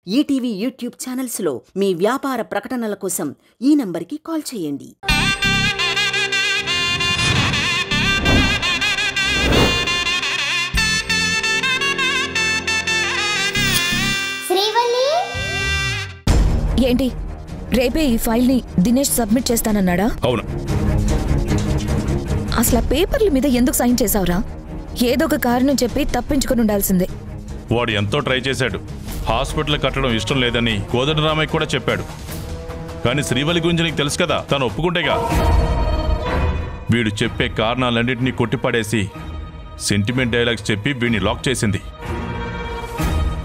ETV YouTube ఛానల్స్లో మీ వ్యాపార ప్రకటనల కోసం ఈ నంబర్కి కాల్ చేయండి. ఏంటి రేపే ఈ ఫైల్ని దినేష్ సబ్మిట్ చేస్తానన్నాడా? అవును. అసలు పేపర్ల మీద ఎందుకు సైన్ చేసావురా? ఏదో ఒక కారణం చెప్పి తప్పించుకొని ఉండాల్సిందే. వాడు ఎంతో ట్రై చేశాడు. హాస్పిటల్ కట్టడం ఇష్టం లేదని కోదండరామయ్య కూడా చెప్పాడు. కానీ శ్రీవల్లి గురించి నీకు తెలుసు కదా, తను ఒప్పుకుంటేగా. వీడు చెప్పే కారణాలన్నింటినీ కొట్టిపడేసి సెంటిమెంట్ డైలాగ్స్ చెప్పి వీడిని లాక్ చేసింది.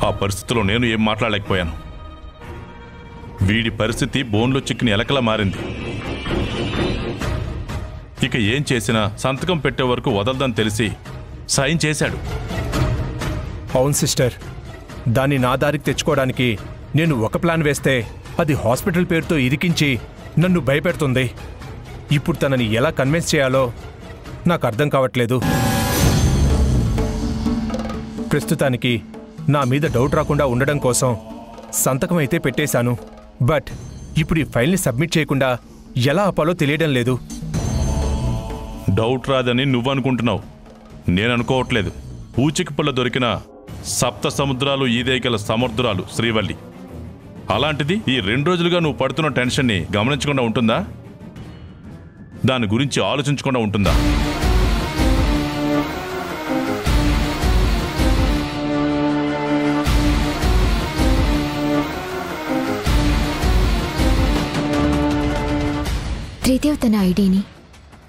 ఆ పరిస్థితిలో నేను ఏం మాట్లాడలేకపోయాను. వీడి పరిస్థితి బోన్లో చిక్కిన ఎలకలా మారింది. ఇక ఏం చేసినా సంతకం పెట్టే వరకు వదలదని తెలిసి సైన్ చేశాడు. అవును సిస్టర్, దాన్ని నా దారికి తెచ్చుకోవడానికి నేను ఒక ప్లాన్ వేస్తే అది హాస్పిటల్ పేరుతో ఇరికించి నన్ను భయపెడుతుంది. ఇప్పుడు తనని ఎలా కన్విన్స్ చేయాలో నాకు అర్థం కావట్లేదు. ప్రస్తుతానికి నా మీద డౌట్ రాకుండా ఉండడం కోసం సంతకం అయితే పెట్టేశాను. బట్ ఇప్పుడు ఈ ఫైల్ని సబ్మిట్ చేయకుండా ఎలా ఆపాలో తెలియడం లేదు. డౌట్ రాదని నువ్వనుకుంటున్నావు, నేను అనుకోవట్లేదు. ఊచికి పుల్ల దొరికిన సప్త సముద్రాలు ఈదేగల సమర్థురాలు శ్రీవల్లి. అలాంటిది ఈ 2 రోజులుగా నువ్వు పడుతున్న టెన్షన్ని గమనించకుండా ఉంటుందా? దాని గురించి ఆలోచించకుండా ఉంటుందా? త్రిదేవ్ తన ఐడీని,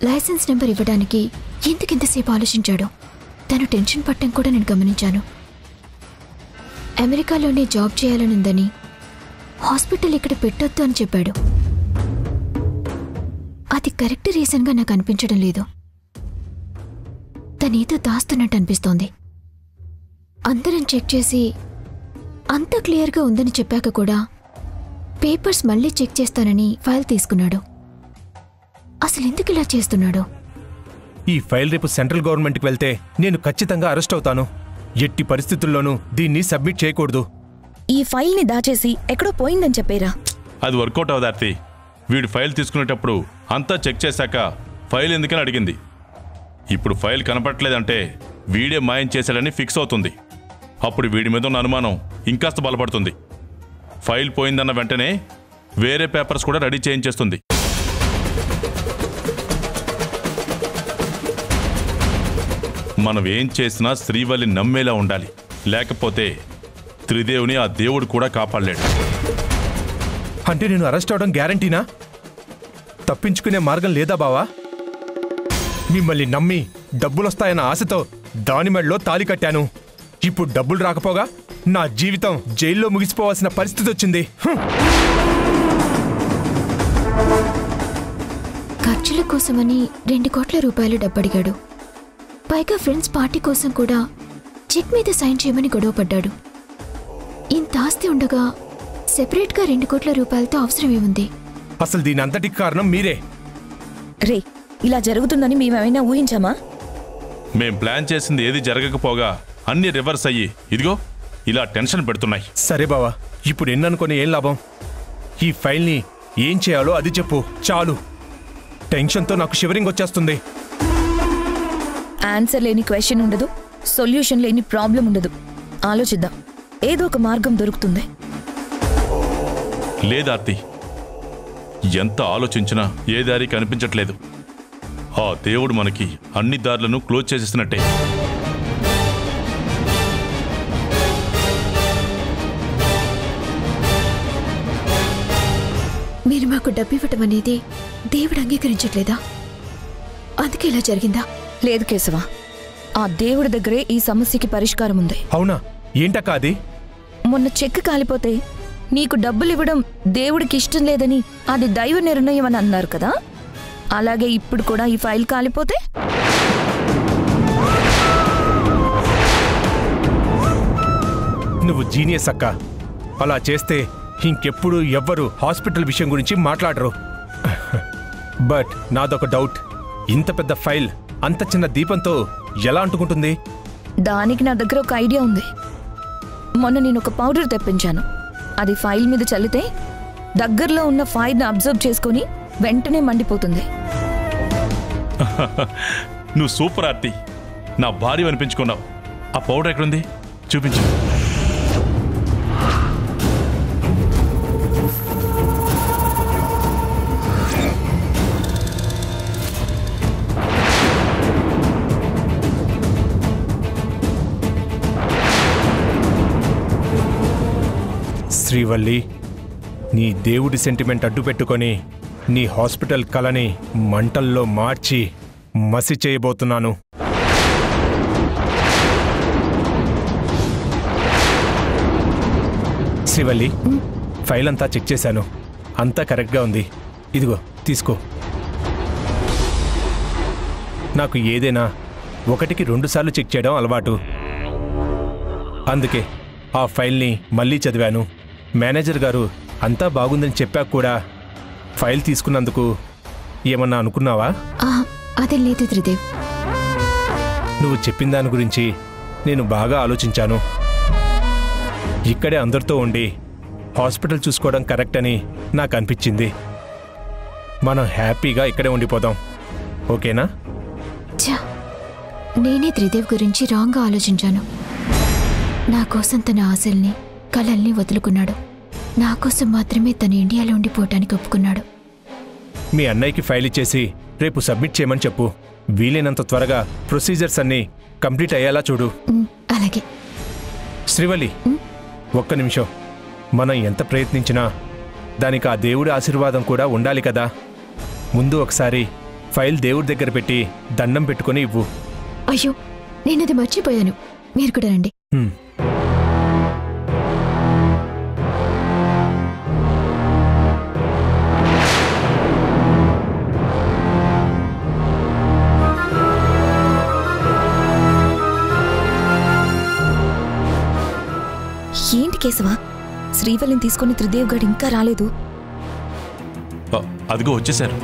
లైసెన్స్ నెంబర్ ఇవ్వడానికి ఎందుకింతసేపు ఆలోచించాడో తను టెన్షన్ పట్టడం కూడా నేను గమనించాను. అమెరికాలోనే జాబ్ చేయాలనుందని హాస్పిటల్ ఇక్కడ పెట్టొద్దు అని చెప్పాడు. అది కరెక్ట్ రీజన్గా నాకు అనిపించడం లేదు. తనేదో దాస్తున్నట్టు అనిపిస్తోంది. అందరం చెక్ చేసి అంత క్లియర్గా ఉందని చెప్పాక కూడా పేపర్స్ మళ్ళీ చెక్ చేస్తానని ఫైల్ తీసుకున్నాడు. అసలు ఎందుకు ఇలా చేస్తున్నాడు? ఈ ఫైల్ రేపు సెంట్రల్ గవర్నమెంట్కి వెళ్తే నేను ఖచ్చితంగా అరెస్ట్ అవుతాను. ఎట్టి పరిస్థితుల్లోనూ దీన్ని సబ్మిట్ చేయకూడదు. ఈ ఫైల్ని దాచేసి ఎక్కడో పోయిందని చెప్పేరా? అది వర్కౌట్ అవదార్తి. వీడు ఫైల్ తీసుకునేటప్పుడు అంతా చెక్ చేశాక ఫైల్ ఎందుకని అడిగింది. ఇప్పుడు ఫైల్ కనపడలేదంటే వీడే మాయం చేశాడని ఫిక్స్ అవుతుంది. అప్పుడు వీడి మీద ఉన్న అనుమానం ఇంకాస్త బలపడుతుంది. ఫైల్ పోయిందన్న వెంటనే వేరే పేపర్స్ కూడా రెడీ చేయించేస్తుంది. మనం ఏం చేసినా శ్రీవల్లి నమ్మేలా ఉండాలి. లేకపోతే త్రిదేవుని ఆ దేవుడు కూడా కాపాడలేడు. అంటే నేను అరెస్ట్ అవడం గ్యారంటీనా? తప్పించుకునే మార్గం లేదా బావా? మిమ్మల్ని నమ్మి డబ్బులొస్తాయన్న ఆశతో దాని మెడలో తాళి కట్టాను. ఇప్పుడు డబ్బులు రాకపోగా నా జీవితం జైల్లో ముగిసిపోవాల్సిన పరిస్థితి వచ్చింది. ఖర్చుల కోసమని 2 కోట్ల రూపాయలు డబ్బడిగాడు. పైగా ఫ్రెండ్స్ పార్టీ కోసం కూడా చెక్ మీద సైన్ చేయమని గొడవపడ్డాడు. ఇంత ఆస్తి ఉండగా సెపరేట్గా 2 కోట్ల రూపాయలతో అవసరమేముంది? అసలు దీని అంతటికి కారణం మీరే. రే, ఇలా జరుగుతుందని మేమేమైనా ఊహించామా? మేం ప్లాన్ చేసింది ఏది జరగకపోగా అన్ని రివర్స్ అయ్యి ఇదిగో ఇలా టెన్షన్ పెడుతున్నాయి. సరే బావా, ఇప్పుడు ఎన్ననుకొని ఏం లాభం? ఈ ఫైల్ని ఏం చేయాలో అది చెప్పు చాలు. టెన్షన్తో నాకు షివరింగ్ వచ్చేస్తుంది. ఆన్సర్ లేని క్వశ్చన్ ఉండదు, సొల్యూషన్ లేని ప్రాబ్లం ఉండదు. ఆలోచిద్దాం, ఏదో ఒక మార్గం దొరుకుతుంది. లేదార్తి, ఎంత ఆలోచించినా ఏ దారి కనిపించట్లేదు. ఆ దేవుడు మనకి అన్ని దారులను క్లోజ్ చేసేసినట్టే. మీరు మాకు డబ్బు ఇవ్వటం అనేది దేవుడు అంగీకరించట్లేదా? అందుకే ఇలా జరిగిందా? లేదు కేశవ, ఆ దేవుడి దగ్గరే ఈ సమస్యకి పరిష్కారం ఉంది. అవునా? ఏంటక్క అది? మొన్న చెక్ కాలిపోతే నీకు డబ్బులు ఇవ్వడం దేవుడికి ఇష్టం లేదని అది దైవ నిర్ణయం అని అన్నారు కదా. అలాగే ఇప్పుడు కూడా ఈ ఫైల్ కాలిపోతే నువ్వు జీనియస్ అక్క. అలా చేస్తే ఇంకెప్పుడు ఎవ్వరు హాస్పిటల్ విషయం గురించి మాట్లాడరు. బట్ నాదొక డౌట్, ఇంత పెద్ద ఫైల్ అంత చిన్న దీపంతో ఎలా అంటుకుంటుంది? దానికి నా దగ్గర ఒక ఐడియా ఉంది. మొన్న నేను ఒక పౌడర్ తెప్పించాను. అది ఫైల్ మీద చల్లితే దగ్గరలో ఉన్న ఫైర్ని అబ్జర్వ్ చేసుకొని వెంటనే మండిపోతుంది. నువ్వు సూపర్ ఆర్తి, నా భార్య అనిపించుకున్నావు. ఆ పౌడర్ ఎక్కడుంది చూపించు. శ్రీవల్లి, నీ దేవుడి సెంటిమెంట్ అడ్డు పెట్టుకొని నీ హాస్పిటల్ కలని మంటల్లో మార్చి మసి చేయబోతున్నాను. శ్రీవల్లి, ఫైల్ అంతా చెక్ చేశాను, అంతా కరెక్ట్గా ఉంది. ఇదిగో తీసుకో. నాకు ఏదైనా 1కి 2 సార్లు చెక్ చేయడం అలవాటు. అందుకే ఆ ఫైల్ని మళ్ళీ చదివాను. మేనేజర్ గారు అంతా బాగుందని చెప్పాక కూడా ఫైల్ తీసుకున్నందుకు ఏమన్నా అనుకున్నావా? అదే లేదు త్రిదేవ్. నువ్వు చెప్పిన దాని గురించి నేను బాగా ఆలోచించాను. ఇక్కడే అందరితో ఉండి హాస్పిటల్ చూసుకోవడం కరెక్ట్ అని నాకు అనిపించింది. మనం హ్యాపీగా ఇక్కడే ఉండిపోదాం, ఓకేనా? నేనే త్రిదేవ్ గురించి రాంగ్గా ఆలోచించాను. నా కోసం తన ఆశల్ని కలల్ని వదులుకున్నాడు. నా కోసం మాత్రమే తన ఇండియాలో ఉండిపోవటానికి ఒప్పుకున్నాడు. మీ అన్నయ్యకి ఫైల్ ఇచ్చేసి రేపు సబ్మిట్ చేయమని చెప్పు. వీలైనంత త్వరగా ప్రొసీజర్స్ అన్నీ కంప్లీట్ అయ్యేలా చూడు. అలాగే. శ్రీవల్లి, ఒక్క నిమిషం. మనం ఎంత ప్రయత్నించినా దానికి ఆ దేవుడి ఆశీర్వాదం కూడా ఉండాలి కదా. ముందు ఒకసారి ఫైల్ దేవుడి దగ్గర పెట్టి దండం పెట్టుకొని ఇవ్వు. అయ్యో, నేనది మర్చిపోయాను. మీరు కూడా రండి. ఏంటి కేశవా, శ్రీవల్లిని తీసుకుని త్రిదేవ్ గారు ఇంకా రాలేదు? అదిగో వచ్చేశారు.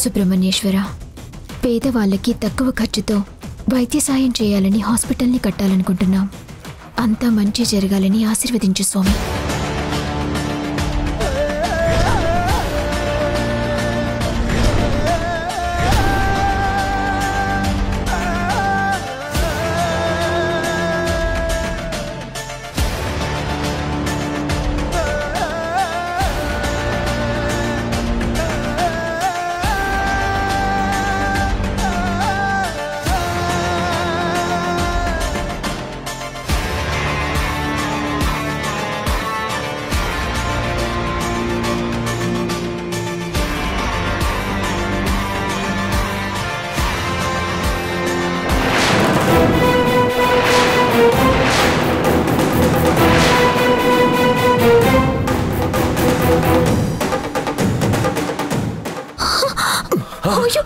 సుబ్రహ్మణ్యేశ్వర, పేదవాళ్ళకి తక్కువ ఖర్చుతో వైద్య సాయం చేయాలని హాస్పిటల్ని కట్టాలనుకుంటున్నాం. అంతా మంచి జరగాలని ఆశీర్వదించు స్వామి.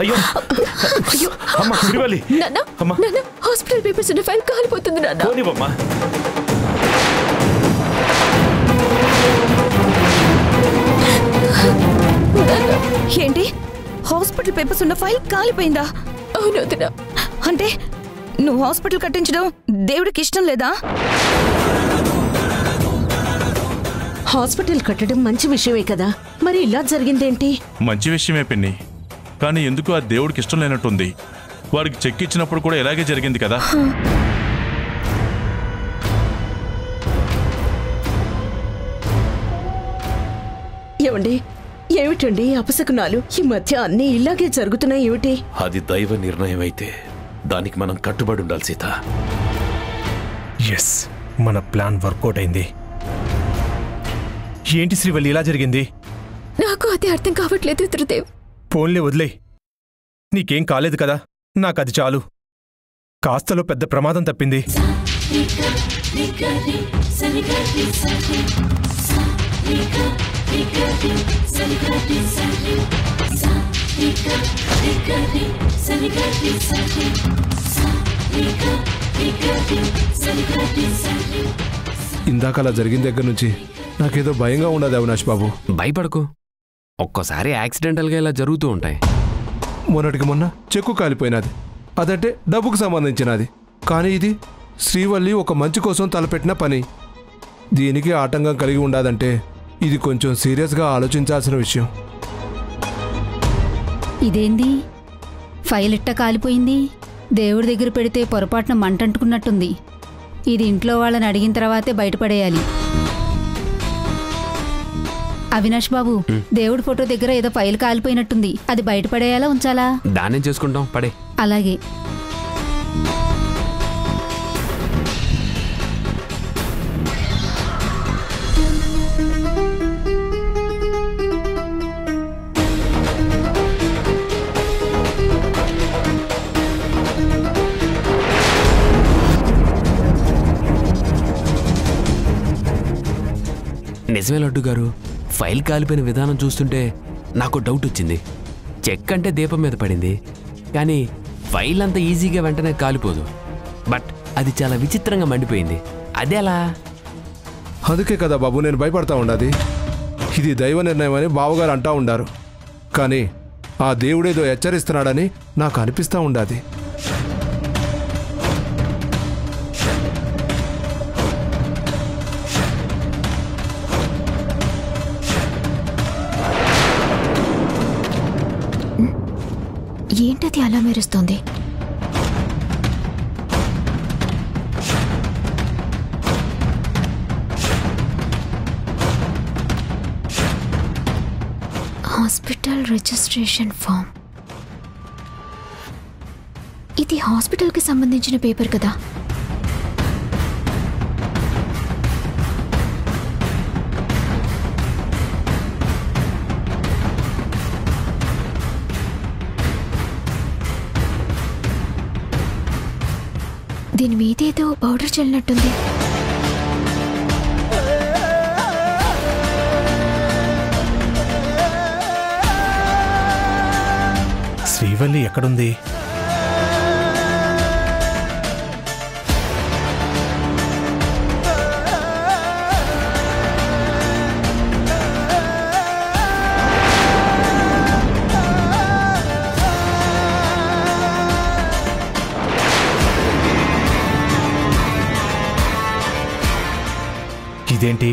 అయ్యో అమ్మా శ్రీవల్లి, అమ్మా హాస్పిటల్ పేపర్స్ ఉన్న ఫైల్ కాలిపోతుంది నాన్న. పోనివమ్మా. ఏంటి, హాస్పిటల్ పేపర్స్ ఉన్న ఫైల్ కాలిపోయిందా? అవును వదినా. అంటే నువ్వు హాస్పిటల్ కట్టించడం దేవుడికి ఇష్టం లేదా? హాస్పిటల్ కట్టడం మంచి విషయమే కదా, మరి ఇలా జరిగిందేంటి? మంచి విషయమే పిన్ని, కానీ ఎందుకు ఆ దేవుడికి ఇష్టం లేనట్టుంది. వాడికి చెక్ ఇచ్చినప్పుడు కూడా ఇలాగే జరిగింది కదా. ఏమండి, ఏమిటండి అపశకునాలు? ఈ మధ్య అన్నీ ఇలాగే జరుగుతున్నాయి ఏమిటి? అది దైవ నిర్ణయం అయితే దానికి మనం కట్టుబడి ఉండాలి సీత. ఎస్, మన ప్లాన్ వర్కౌట్ అయింది. ఏంటి శ్రీవల్లి ఇలా జరిగింది? నాకు అది అర్థం కావట్లేదు త్రిదేవ్. ఫోన్లే వదిలే. నీకేం కాలేదు కదా, నాకది చాలు. కాస్తలో పెద్ద ప్రమాదం తప్పింది. ఇందాక అలా జరిగిన దగ్గర నుంచి నాకేదో భయంగా ఉండదు అవినాష్ బాబు. భయపడకు, ఒక్కోసారి యాక్సిడెంటల్గా ఇలా జరుగుతూ ఉంటాయి. మొన్నటికి మొన్న చెక్కు కాలిపోయినది, అదంటే డబ్బుకు సంబంధించినది. కానీ ఇది శ్రీవల్లి ఒక మంచి కోసం తలపెట్టిన పని. దీనికి ఆటంకం కలిగి ఉండాదంటే ఇది కొంచెం సీరియస్గా ఆలోచించాల్సిన విషయం. ఇదేంది ఫైల్ ఇట్ట కాలిపోయింది? దేవుడి దగ్గర పెడితే పొరపాటున మంటంటుకున్నట్టుంది. ఇది ఇంట్లో వాళ్ళని అడిగిన తర్వాతే బయటపడేయాలి. అవినాష్ బాబు, దేవుడి ఫోటో దగ్గర ఏదో ఫైల్ కాలిపోయినట్టుంది. అది బయటపడేయాలా ఉంచాలా? దాన్నేం చేసుకుంటాం, పడే. అలాగే. నిజమే లడ్డు గారు, ఫైల్ కాలిపోయిన విధానం చూస్తుంటే నాకు డౌట్ వచ్చింది. చెక్ అంటే దీపం మీద పడింది, కానీ ఫైల్ అంత ఈజీగా వెంటనే కాలిపోదు. బట్ అది చాలా విచిత్రంగా మండిపోయింది. అదేలా? అందుకే కదా బాబు నేను భయపడతా ఉండాది. ఇది దైవ నిర్ణయం అని బావగారు అంటా ఉండారు. కానీ ఆ దేవుడేదో హెచ్చరిస్తున్నాడని నాకు అనిపిస్తూ ఉండాది. ఏంటది అలా మెరుస్తోంది? Hospital registration form. ఇది హాస్పిటల్కి సంబంధించిన పేపర్ కదా? దీని మీదేదో పౌడర్ చల్లినట్టుంది. శ్రీవల్లి ఎక్కడుంది? ఇదేంటి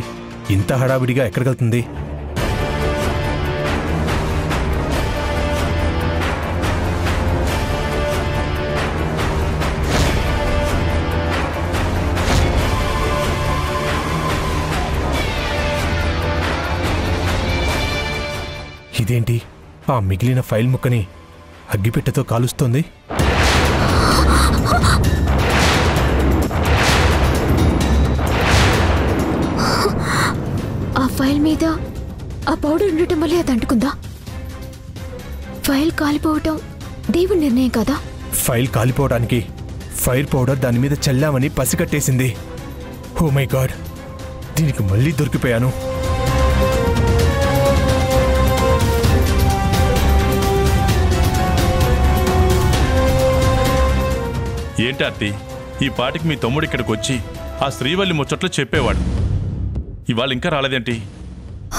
ఇంత హడావిడిగా ఎక్కడికెళ్తుంది? ఇదేంటి ఆ మిగిలిన ఫైల్ ముక్కని అగ్గిపెట్టెతో కాలుస్తోంది? ఆ ఫైల్ మీద ఆ పౌడర్ ఉండటం వల్లే అది అంటుకుందా? ఫైల్ కాలిపోవటం దేవుడి నిర్ణయం కదా? ఫైల్ కాలిపోవడానికి ఫైర్ పౌడర్ దాని మీద చల్లామని పసిగట్టేసింది. ఓ మై గాడ్, దీనికి మళ్ళీ దొరికిపోయాను. ఏంటి ఆర్తి, ఈ పాటికి మీ తమ్ముడు ఇక్కడికి వచ్చి ఆ శ్రీవల్లి ముచ్చట్లు చెప్పేవాడు. ఇవాళ ఇంకా రాలేదేంటి?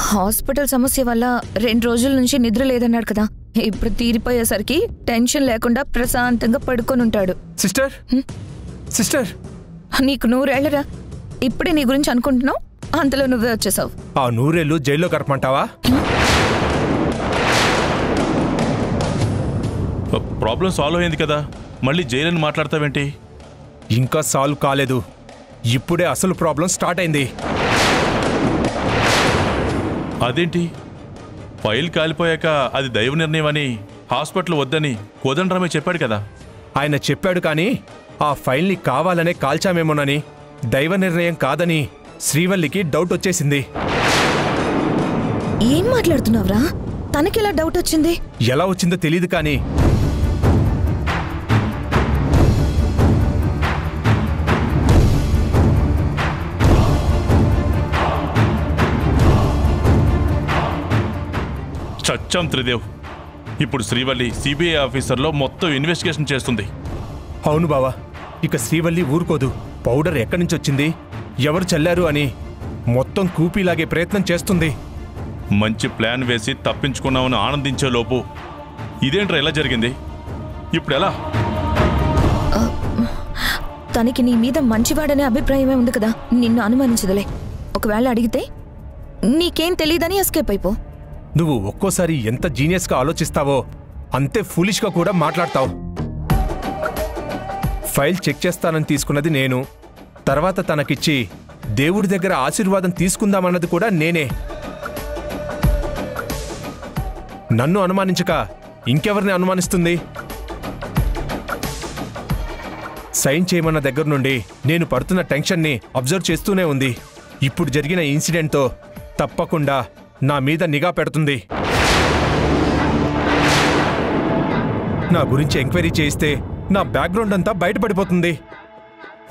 హాస్పిటల్ సమస్య వల్ల 2 రోజుల నుంచి నిద్ర లేదన్నాడు కదా. ఇప్పుడు తీరిపోయేసరికి టెన్షన్ లేకుండా ప్రశాంతంగా పడుకొని ఉంటాడు. సిస్టర్ సిస్టర్, నీకు 100 ఏళ్లరా, ఇప్పుడే నీ గురించి అనుకుంటున్నావు, అంతలో నువ్వే వచ్చేసావు. ఆ 100 ఏళ్ళు జైల్లో గడపమంటావా? ప్రాబ్లం సాల్వ్ అయింది కదా, మళ్ళీ జైలని మాట్లాడతావేంటి? ఇంకా సాల్వ్ కాలేదు. ఇప్పుడే అసలు ప్రాబ్లం స్టార్ట్ అయింది. అదేంటి, ఫైల్ కాలిపోయాక అది దైవ నిర్ణయం అని హాస్పిటల్ వద్దని కోదండరామయ్య చెప్పాడు కదా. ఆయన చెప్పాడు, కానీ ఆ ఫైల్ని కావాలనే కాల్చామేమోనని, దైవ నిర్ణయం కాదని శ్రీవల్లికి డౌట్ వచ్చేసింది. ఏం మాట్లాడుతున్నావురా? తనకిలా డౌట్ వచ్చింది? ఎలా వచ్చిందో తెలియదు, కానీ వచ్చాం త్రిదేవ్. ఇప్పుడు శ్రీవల్లి సిబిఐ ఆఫీసర్లో మొత్తం ఇన్వెస్టిగేషన్ చేస్తుంది. అవును బావా, ఇక శ్రీవల్లి ఊరుకోదు. పౌడర్ ఎక్కడి నుంచి వచ్చింది, ఎవరు చల్లారు అని మొత్తం కూపీలాగే ప్రయత్నం చేస్తుంది. మంచి ప్లాన్ వేసి తప్పించుకున్నామని ఆనందించే లోపు ఇదేంట్రా ఎలా జరిగింది? ఇప్పుడు ఎలా? తనకి నీ మీద మంచివాడనే అభిప్రాయమే ఉంది కదా, నిన్ను అనుమానించదులే. ఒకవేళ అడిగితే నీకేం తెలియదని ఎస్కేప్ అయిపో. నువ్వు ఒక్కోసారి ఎంత జీనియస్గా ఆలోచిస్తావో అంతే ఫూలిష్గా కూడా మాట్లాడతావు. ఫైల్ చెక్ చేస్తానని తీసుకున్నది నేను, తర్వాత తనకిచ్చి దేవుడి దగ్గర ఆశీర్వాదం తీసుకుందామన్నది కూడా నేనే. నన్ను అనుమానించక ఇంకెవరిని అనుమానిస్తుంది? సైన్ చేయమన్న దగ్గర నుండి నేను పడుతున్న టెన్షన్ని అబ్జర్వ్ చేస్తూనే ఉంది. ఇప్పుడు జరిగిన ఇన్సిడెంట్తో తప్పకుండా నా మీద నిఘా పెడుతుంది. నా గురించి ఎంక్వైరీ చేయిస్తే నా బ్యాక్గ్రౌండ్ అంతా బయటపడిపోతుంది.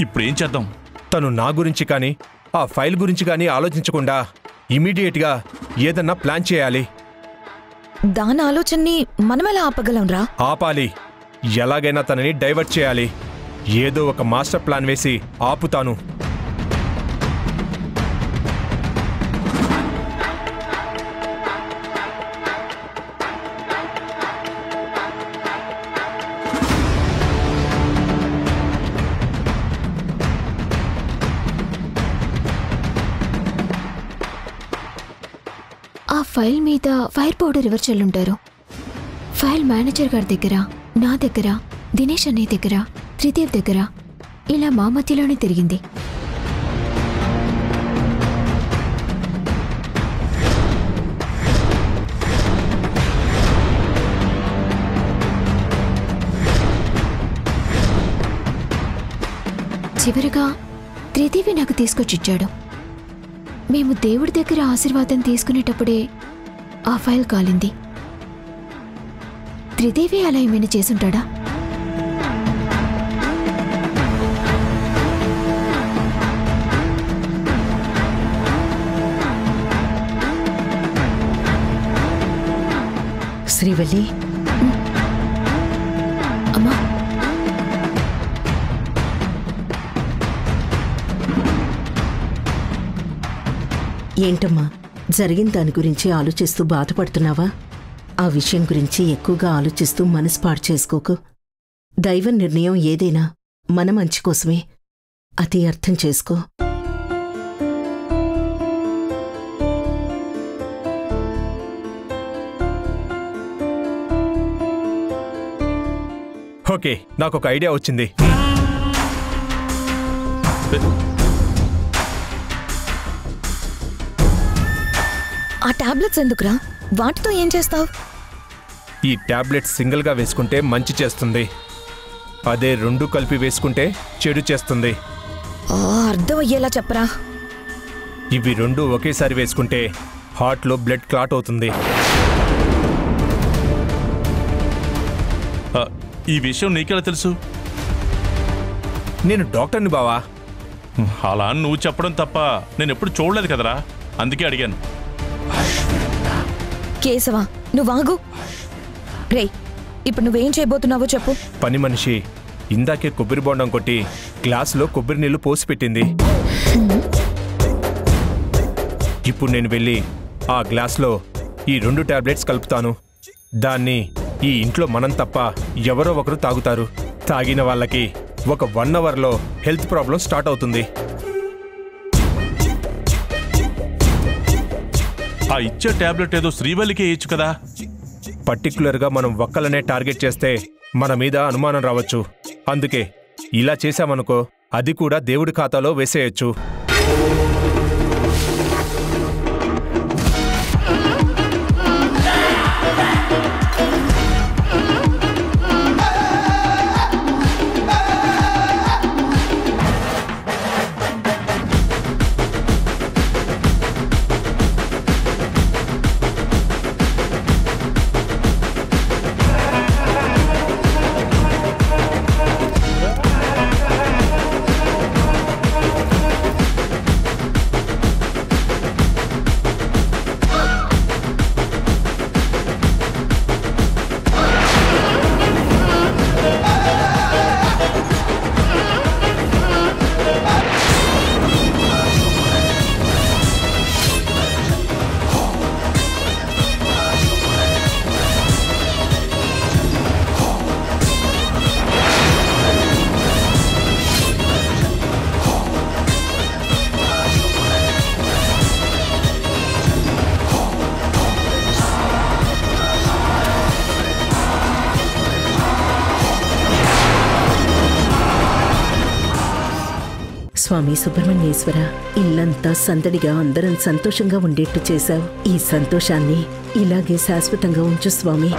ఇప్పుడు ఏం చేద్దాం? తను నా గురించి కానీ ఆ ఫైల్ గురించి కానీ ఆలోచించకుండా ఇమీడియట్గా ఏదన్నా ప్లాన్ చేయాలి. దాని ఆలోచనని మనమెలా ఆపగలంరా? ఆపాలి. ఎలాగైనా తనని డైవర్ట్ చేయాలి. ఏదో ఒక మాస్టర్ ప్లాన్ వేసి ఆపుతాను. ఆ ఫైల్ మీద ఫైర్ పౌడర్ ఎవరు చల్లుంటారు? ఫైల్ మేనేజర్ గారి దగ్గర, నా దగ్గర, దినేష్ అన్నయ్య దగ్గర, త్రిదేవ్ దగ్గర, ఇలా మా మధ్యలోనే తిరిగింది. చివరిగా త్రిదేవి నాకు తీసుకొచ్చిచ్చాడు. మేము దేవుడి దగ్గర ఆశీర్వాదం తీసుకునేటప్పుడే ఆ ఫైల్ కాలింది. త్రిదేవి అలా ఏమైనా చేసుంటాడా? శ్రీవల్లి, అమ్మా, ఏంటమ్మా జరిగిన దాని గురించి ఆలోచిస్తూ బాధపడుతున్నావా? ఆ విషయం గురించి ఎక్కువగా ఆలోచిస్తూ మనసు పాడు చేసుకోకు. దైవ నిర్ణయం ఏదైనా మన మంచి కోసమే. అది అర్థం చేసుకో. ఓకే, నాకొక ఐడియా వచ్చింది. ఆ టాబ్లెట్స్ ఎందుకురా? వాటితో ఏం చేస్తావు? ఈ టాబ్లెట్స్ సింగిల్గా వేసుకుంటే మంచి చేస్తుంది, అదే రెండు కలిపి వేసుకుంటే చెడు చేస్తుంది. అర్థం అయ్యేలా చెప్పరా. ఇవి రెండు ఒకేసారి వేసుకుంటే హార్ట్లో బ్లడ్ క్లాట్ అవుతుంది. ఈ విషయం నీకెలా తెలుసు? నేను డాక్టర్ని బావా. అలా నువ్వు చెప్పడం తప్ప నేను ఎప్పుడు చూడలేదు కదరా, అందుకే అడిగాను. కేశవా, నువ్వు ఆగు. రే, ఇప్పుడు నువ్వేం చేయబోతున్నావో చెప్పు. పని మనిషి ఇందాకే కొబ్బరి బొండం కొట్టి గ్లాసులో కొబ్బరి నీళ్లు పోసి పెట్టింది. ఇప్పుడు నేను వెళ్ళి ఆ గ్లాస్లో ఈ రెండు టాబ్లెట్స్ కలుపుతాను. దాన్ని ఈ ఇంట్లో మనం తప్ప ఎవరో ఒకరు తాగుతారు. తాగిన వాళ్ళకి ఒక 1 అవర్లో హెల్త్ ప్రాబ్లం స్టార్ట్ అవుతుంది. ఆ ఇచ్చే టాబ్లెట్ ఏదో శ్రీవల్లికే ఇచ్చు కదా. పర్టిక్యులర్గా మనం ఒక్కలనే టార్గెట్ చేస్తే మన మీద అనుమానం రావచ్చు. అందుకే ఇలా చేశామనుకో, అది కూడా దేవుడి ఖాతాలో వేసేయచ్చు. స్వామి సుబ్రహ్మణ్యేశ్వర, ఇల్లంతా సందడిగా అందరం సంతోషంగా ఉండేట్టు చేశావు. ఈ సంతోషాన్ని ఇలాగే శాశ్వతంగా ఉంచు స్వామి.